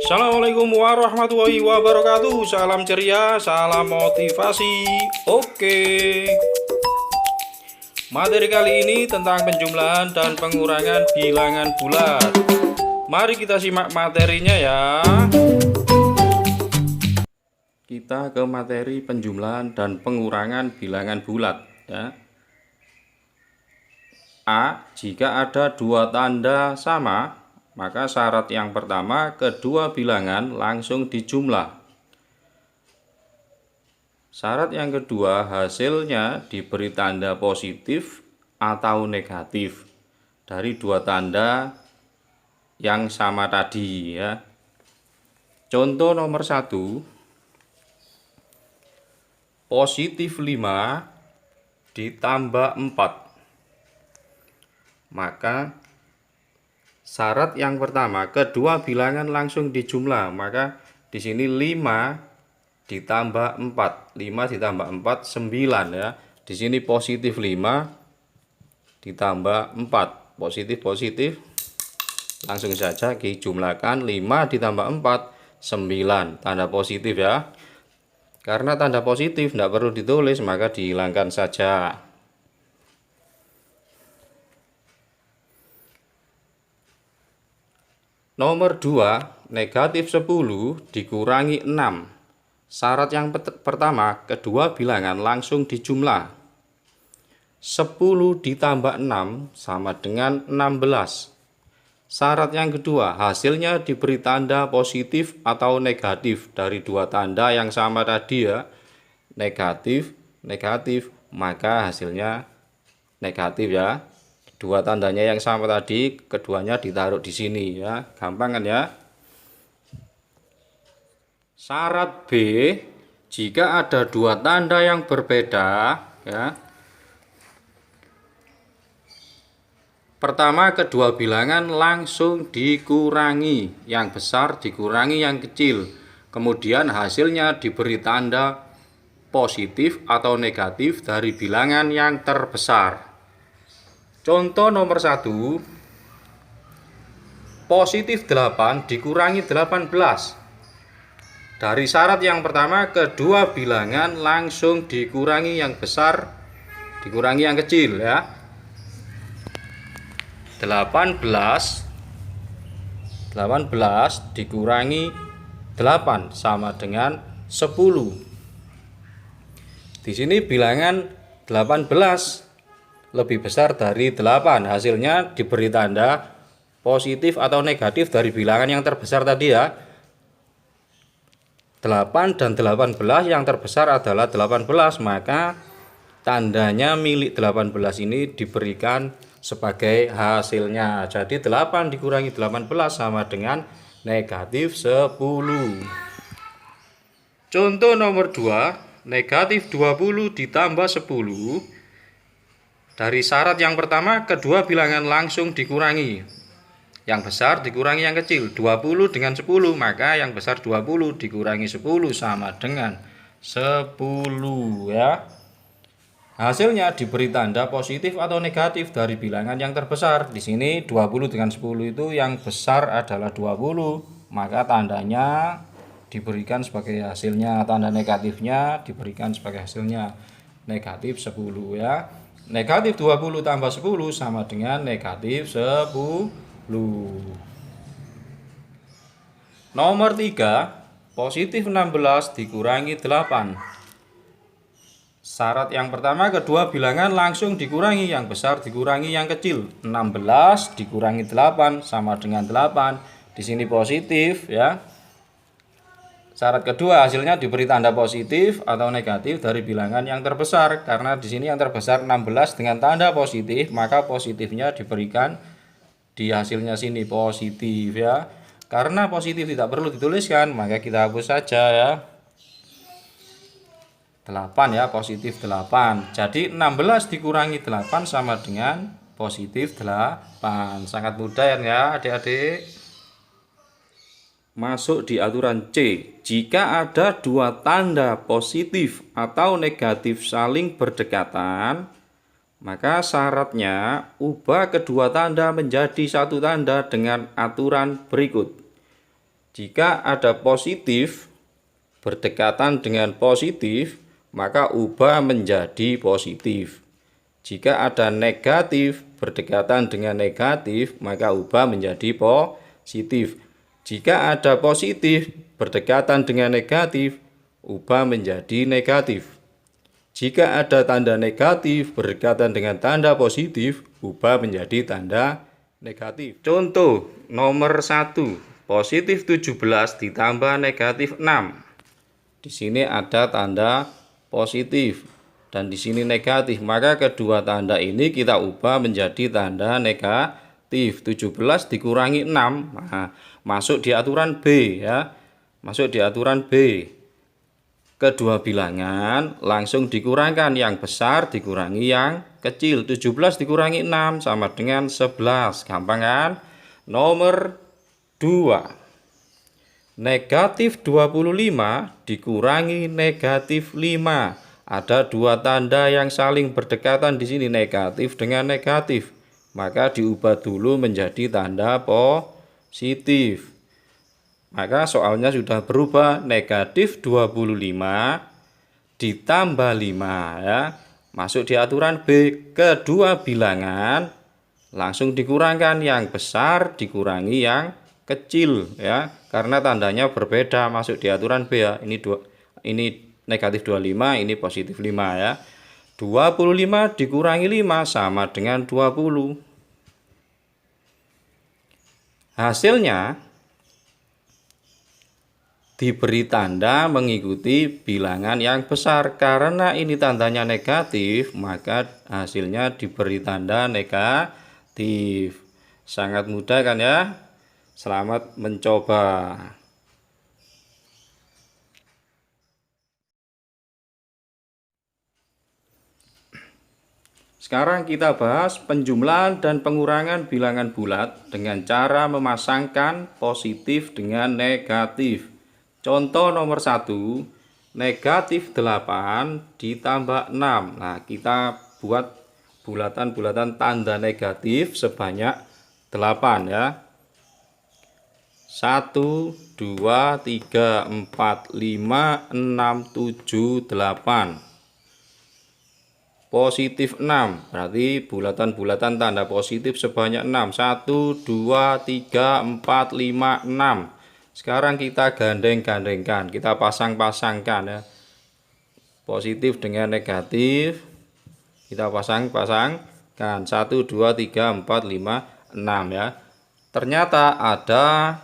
Assalamualaikum warahmatullahi wabarakatuh. Salam ceria, salam motivasi. Oke. Materi kali ini tentang penjumlahan dan pengurangan bilangan bulat. Mari kita simak materinya ya. Kita ke materi penjumlahan dan pengurangan bilangan bulat ya. A. Jika ada dua tanda sama, maka syarat yang pertama, kedua bilangan langsung dijumlah. Syarat yang kedua, hasilnya diberi tanda positif atau negatif dari dua tanda yang sama tadi ya. Contoh nomor 1, positif 5 ditambah 4. Maka syarat yang pertama, kedua bilangan langsung dijumlah. Maka di sini 5 ditambah 4. 5 ditambah 4 9 ya. Di sini positif 5 ditambah 4. Positif. Langsung saja dijumlahkan 5 ditambah 4 9. Tanda positif ya. Karena tanda positif tidak perlu ditulis, maka dihilangkan saja. Nomor 2, negatif 10 dikurangi 6. Syarat yang pertama, kedua bilangan langsung dijumlah. 10 ditambah 6 sama dengan 16. Syarat yang kedua, hasilnya diberi tanda positif atau negatif dari dua tanda yang sama tadi ya. Negatif, maka hasilnya negatif ya. Dua tandanya yang sama tadi, keduanya ditaruh di sini ya, gampang kan ya. Syarat B, jika ada dua tanda yang berbeda ya. Pertama, kedua bilangan langsung dikurangi, yang besar dikurangi yang kecil. Kemudian hasilnya diberi tanda positif atau negatif dari bilangan yang terbesar. Contoh nomor 1, positif 8 dikurangi 18. Dari syarat yang pertama, kedua bilangan langsung dikurangi yang besar, dikurangi yang kecil ya. 18 dikurangi 8 sama dengan 10. Di sini bilangan 18 lebih besar dari 8. Hasilnya diberi tanda positif atau negatif dari bilangan yang terbesar tadi ya. 8 dan 18 yang terbesar adalah 18, maka tandanya milik 18 ini diberikan sebagai hasilnya. Jadi 8 dikurangi 18 sama dengan negatif 10. Contoh nomor 2, negatif 20 ditambah 10. Dari syarat yang pertama, kedua bilangan langsung dikurangi. Yang besar dikurangi yang kecil. 20 dengan 10, maka yang besar 20 dikurangi 10 sama dengan 10 ya. Hasilnya diberi tanda positif atau negatif dari bilangan yang terbesar. Di sini 20 dengan 10 itu yang besar adalah 20, maka tandanya diberikan sebagai hasilnya. Tanda negatifnya diberikan sebagai hasilnya negatif 10 ya. Negatif 20 tambah 10 sama dengan negatif 10. Nomor 3, positif 16 dikurangi 8. Syarat yang pertama, kedua bilangan langsung dikurangi, yang besar dikurangi yang kecil. 16 dikurangi 8 sama dengan 8. Di sini positif ya. Syarat kedua, hasilnya diberi tanda positif atau negatif dari bilangan yang terbesar. Karena di sini yang terbesar 16 dengan tanda positif, maka positifnya diberikan di hasilnya sini positif ya. Karena positif tidak perlu dituliskan, maka kita hapus saja ya. 8 ya, positif 8. Jadi 16 dikurangi 8 sama dengan positif 8. Sangat mudah ya adik-adik. Masuk di aturan C. Jika ada dua tanda positif atau negatif saling berdekatan, maka syaratnya ubah kedua tanda menjadi satu tanda dengan aturan berikut. Jika ada positif berdekatan dengan positif, maka ubah menjadi positif. Jika ada negatif berdekatan dengan negatif, maka ubah menjadi positif. Jika ada positif berdekatan dengan negatif, ubah menjadi negatif. Jika ada tanda negatif berdekatan dengan tanda positif, ubah menjadi tanda negatif. Contoh nomor 1, positif 17 ditambah negatif 6. Di sini ada tanda positif dan di sini negatif, maka kedua tanda ini kita ubah menjadi tanda negatif. 17 dikurangi 6, nah, masuk di aturan B ya. Masuk di aturan B. Kedua bilangan langsung dikurangkan, yang besar dikurangi yang kecil. 17 dikurangi 6 sama dengan 11. Gampang kan? Nomor 2. Negatif 25 dikurangi negatif 5. Ada dua tanda yang saling berdekatan di sini, negatif dengan negatif. Maka diubah dulu menjadi tanda positif. Maka soalnya sudah berubah, negatif 25 ditambah 5 ya. Masuk di aturan B, kedua bilangan langsung dikurangkan, yang besar dikurangi yang kecil ya. Karena tandanya berbeda, masuk di aturan B ya. Ini negatif 25, ini positif 5 ya. 25 dikurangi 5 sama dengan 20. Hasilnya diberi tanda mengikuti bilangan yang besar. Karena ini tandanya negatif, maka hasilnya diberi tanda negatif. Sangat mudah kan ya? Selamat mencoba. Sekarang kita bahas penjumlahan dan pengurangan bilangan bulat dengan cara memasangkan positif dengan negatif. Contoh nomor 1, negatif 8 ditambah 6. Nah, kita buat bulatan-bulatan tanda negatif sebanyak 8 ya. 1, 2, 3, 4, 5, 6, 7, 8. Positif 6, berarti bulatan-bulatan tanda positif sebanyak 6. 1, 2, 3, 4, 5, 6. Sekarang kita gandeng-gandengkan, kita pasang-pasangkan ya. Positif dengan negatif kita pasang-pasangkan. 1, 2, 3, 4, 5, 6 ya. Ternyata ada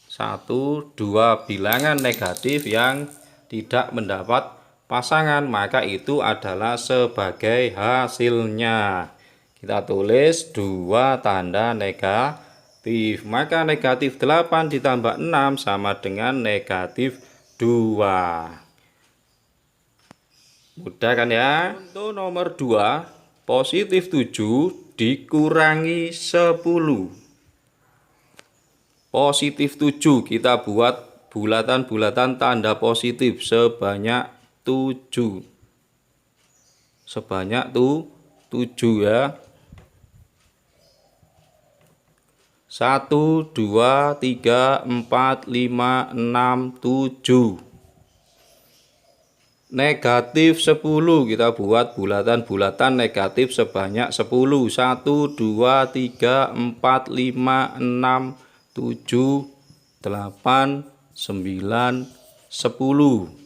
1, 2 bilangan negatif yang tidak mendapat pasangan, maka itu adalah sebagai hasilnya. Kita tulis 2 tanda negatif. Maka negatif 8 ditambah 6 sama dengan negatif 2. Mudah kan ya? Untuk nomor 2, positif 7 dikurangi 10. Positif 7 kita buat bulatan-bulatan tanda positif sebanyak 7. Sebanyak 7 ya. 1, 2, 3, 4, 5, 6, 7. Negatif 10 kita buat bulatan-bulatan negatif sebanyak 10. 1, 2, 3, 4, 5, 6, 7, 8, 9, 10.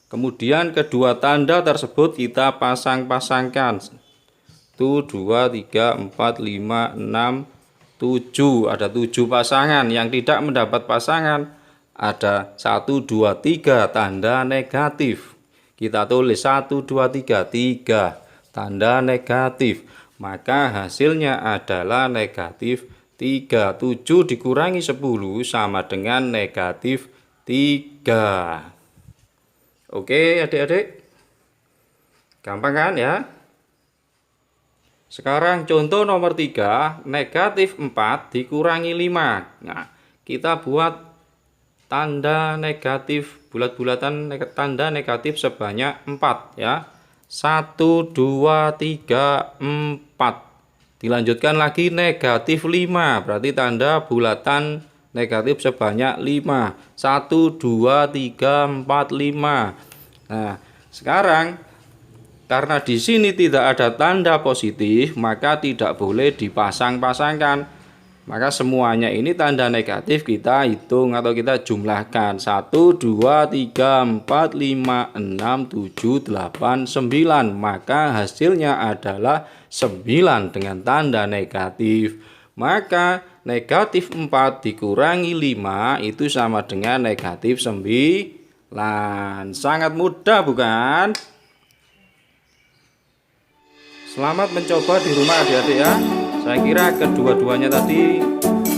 Kemudian kedua tanda tersebut kita pasang-pasangkan. 1, 2, 3, 4, 5, 6, 7. Ada 7 pasangan. Yang tidak mendapat pasangan ada 1, 2, 3 tanda negatif. Kita tulis 1, 2, 3, 3 tanda negatif. Maka hasilnya adalah negatif 3. 7 dikurangi 10 sama dengan negatif 3. Oke adik-adik, gampang kan ya? Sekarang contoh nomor 3, negatif 4 dikurangi 5. Nah, kita buat tanda negatif, bulat-bulatan tanda negatif sebanyak 4 ya. 1, 2, 3, 4. Dilanjutkan lagi negatif 5, berarti tanda bulatan negatif sebanyak 5. 1, 2, 3, 4, 5. Nah, sekarang karena di sini tidak ada tanda positif, maka tidak boleh dipasang-pasangkan. Maka semuanya ini tanda negatif kita hitung atau kita jumlahkan. 1, 2, 3, 4, 5, 6, 7, 8, 9. Maka hasilnya adalah 9 dengan tanda negatif. Maka negatif 4 dikurangi 5 itu sama dengan negatif 9. Sangat mudah bukan? Selamat mencoba di rumah adik-adik ya. Saya kira kedua-duanya tadi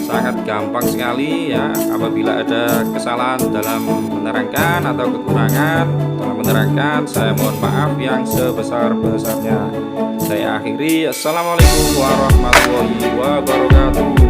sangat gampang sekali ya. Apabila ada kesalahan dalam menerangkan atau kekurangan dalam menerangkan, saya mohon maaf yang sebesar-besarnya. Saya akhiri. Assalamualaikum warahmatullahi wabarakatuh.